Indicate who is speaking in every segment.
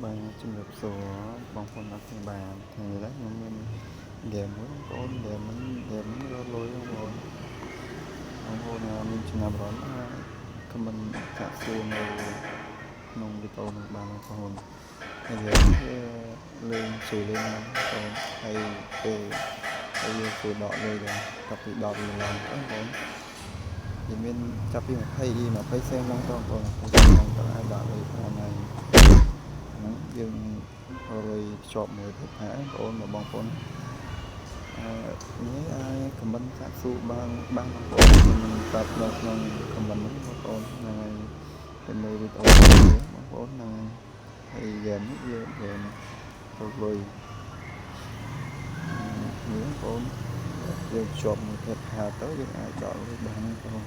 Speaker 1: Bạn chim được số bóng phun ở trên bàn thì đấy nhưng mình game mới có game nó lôi không hồn mình chỉ làm rõ comment cả xưa này nông bị tàu nông bàn không hồn bây giờ lên sủi lên còn hay về bây giờ sủi đỏ rồi tập bị đỏ thì làm cũng còn thì mình tập đi mà phải xem lắm còn phải xem lắm còn ai đỏ rồi cái này dương rồi chọn một thực hả ôn mà bóng phone nhé ai comment sát su ban ban bóng phone mình tập được mình comment bóng phone này thì mười bị tổn bóng phone này thì game game rồi những phone dương chọn một thực hả tới dương ai chọn với bạn không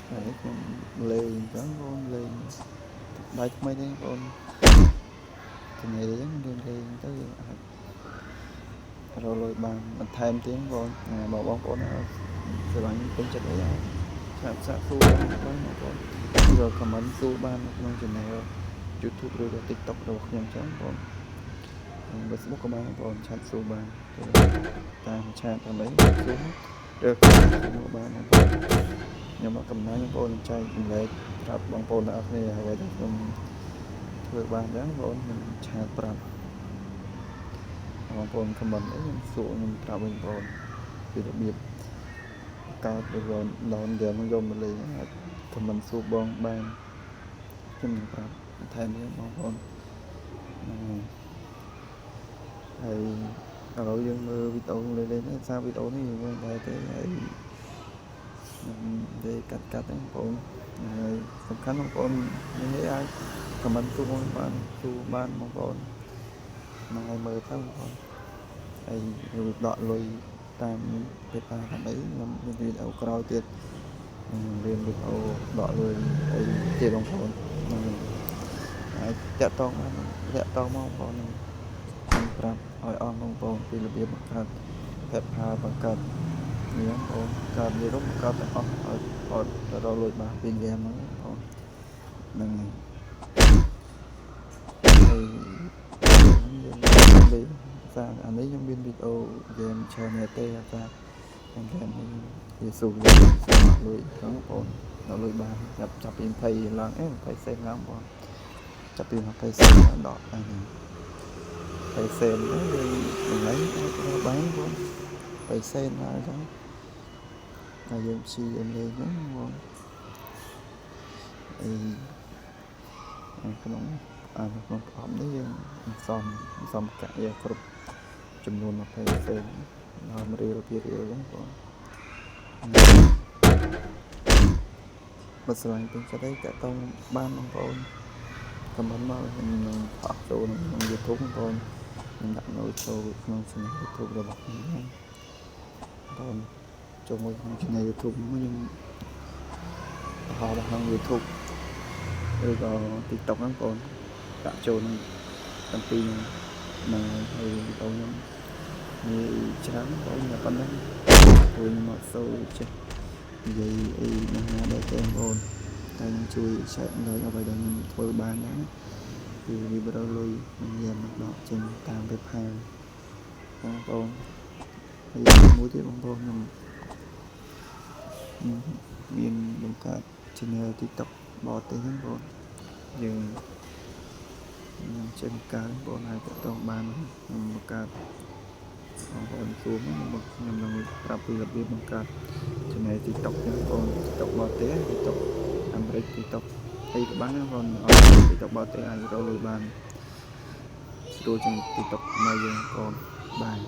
Speaker 1: đấy lên trắng con lên đây mấy đấy con thì này đến lên tới rồi lôi bàn mình thêm tiếng con bảo bóng con sẽ bằng tính chất đấy sát su con rồi comment su ban trong trường này YouTube rồi TikTok rồi nhanh chóng con Facebook của bạn còn chat su ban ta chat thằng đấy xuống được bạn nhưng mà cầm nói con trai lấyรับបងប្អូនអ្នកគ្នាហើយដែលខ្ញុំធ្វើបានចឹងបងប្អូនខ្ញុំឆាតប្រាប់បងប្អូនខមមិនអីខ្ញុំសួរខ្ញុំប្រាប់បងប្អូនពីរបៀបកើតឬក៏ដោនហ្គេមយកមកលេងអាចខមមិនសួរបងបានខ្ញុំប្រាប់ថែមទៀតបងប្អូនហើយឥឡូវយើងមើលវីដេអូលេងសារវីដេអូនេះយើងដែរទេហើយđể cắt đấyបងសំខាន់បងប្អូននិយាយឲ្យខមមិនទូបានបងប្អូនមកឲ្យមើលទៅបងប្អូនហើយដកលុយតាមពេលថាអីខ្ញុំមានវីដេអូក្រោយទៀតរៀនវីដេអូដកលុយអីទេបងប្អូនហើយតាក់តងមកបងប្អូនខ្ញុំប្រាប់ឲ្យអស់បងប្អូនពីរបៀបបង្កើតPeppaបង្កើតនេះបងប្អូនកើតនិយាយទៅបង្កើតទាំងអស់ឲ្យរកលុយបានពីហ្គេមហ្នឹងបងប្អូនហ្នឹងហើយយើងសារអានេះខ្ញុំមានវីដេអូហ្គេមច្រើនទេអាសារហ្គេមនេះវាស៊ូលុយបងប្អូនដល់លុយបានចាប់ពី20ឡើង20សេនឡើងបងចាប់ពី20សេនដល់អានេះ20សេនទៅយើងតម្លៃឲ្យបានបង20សេនហើយចឹងហើយយើងព្យាយាមលេងហ្នឹងបងក្នុងក្នុងប្រអប់នេះយើងសំកាក់យកគ្រប់ចំនួន20សេនដល់រៀលហ្នឹងបងបើស្រឡាញ់ពេញចិត្តអីតាក់ទងបានបងប្អូនខមមិនមកនឹងថតចូលក្នុង YouTube បងប្អូនខ្ញុំដាក់នៅចូលក្នុង channel YouTube របស់ខ្ញុំបងប្អូនចូលមកក្នុង channel YouTube ខ្ញុំបង្ហាញ YouTube ឬក៏ TikTok ហ្នឹងបងប្អូនដាក់ចូលនឹងទាំងពីរហ្នឹងហើយវីដេអូខ្ញុំនិយាយច្រើនបងប្អូនតែប៉ុណ្ណឹងព្រោះខ្ញុំអត់សូវចេះនិយាយអីណាដែរទេបងប្អូនតែជួយចែកនៅអ្វីដែលខ្ញុំធ្វើបានណាគឺវាបរិលុយខ្ញុំយកមកដកចេញតាម Peppa បងប្អូនហើយមួយទៀតបងប្អូនខ្ញុំមានបង្កើត channel TikTok បរទេសហ្នឹងបងយើងចេញការបងប្អូនហើយតោះបានខ្ញុំបង្កើតបងប្អូនសួរមកខ្ញុំនឹងប្រាប់ពីរបៀបបង្កើត channel TikTok ហ្នឹងបងប្អូន TikTok បរទេស TikTok អាមេរិក TikTok អីក៏បានបងប្អូនTikTok បរទេសអាចរកលុយបានស្រួលជាង TikTok នៅយើងបងប្អូនបាន